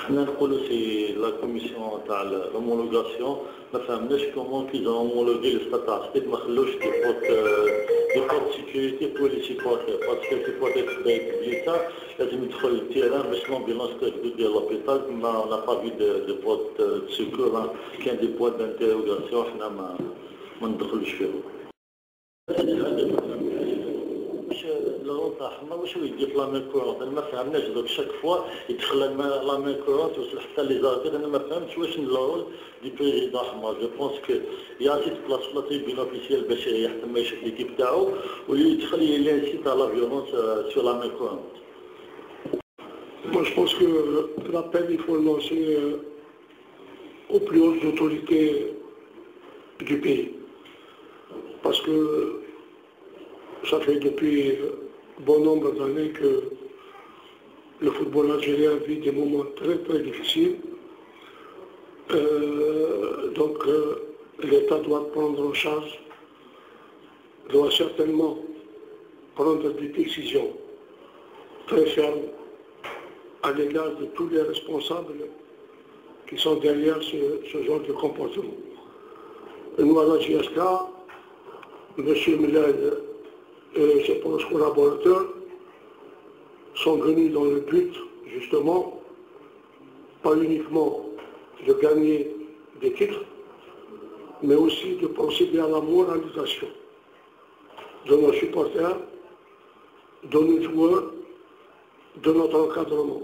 حنا نقولوا سي لا كوميسيون تاع l'homologation ما فهمناش كومون كي homologué le statistique ما خلوش دي بوت سيكوريتي بور لي سيبورتير باسكو السيبورتير تبدا يبلي تا لازم يدخل للتيران باش لومبيلونس ديال لوبيتال ما نا با في دو بوت سيكور كاين دي بوت دانتيروغاسيون حنا ما ندخلوش فيهم. تاعهم واش هو يدير لا مين كورونت انا ما فهمناش دوك شاك فوا يدخل لا مين كورونت وصل حتى لي زارتير انا ما فهمتش واش الرول دي بريزيدون حمار جو بونس كو يا سيت بلاص في لا تريبيون اوفيسيال باش حتى ما يشوف ليكيب تاعو واللي يدخل ينسيت على لا فيولونس سور لا مين كورونت. Moi, je pense que l'appel, il faut le lancer aux plus hautes autorités du pays. Parce que ça fait depuis bon nombre d'années que le football algérien vit des moments très très difficiles. Donc l'État doit prendre en charge, doit certainement prendre des décisions très fermes à l'égard de tous les responsables qui sont derrière ce genre de comportement. Et nous à la JSK, M. Milad et ses proches collaborateurs sont venus dans le but, justement, pas uniquement de gagner des titres, mais aussi de procéder à la moralisation de nos supporters, de nos joueurs, de notre encadrement.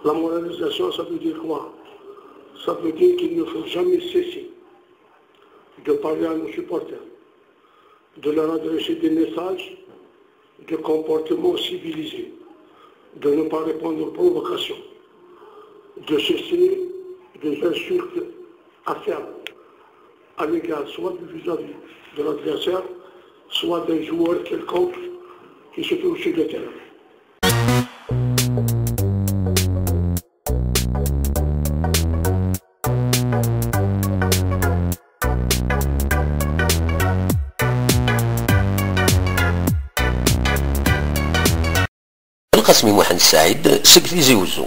La moralisation, ça veut dire quoi? Ça veut dire qu'il ne faut jamais cesser de parler à nos supporters, de leur adresser des messages de comportement civilisé, de ne pas répondre aux provocations, de cesser des insultes acerbes à l'égard soit du vis-à-vis de l'adversaire, soit des joueurs quelconques qui se trouvent sur le terrain. القاسمي محمد السعيد سكتي زيوزو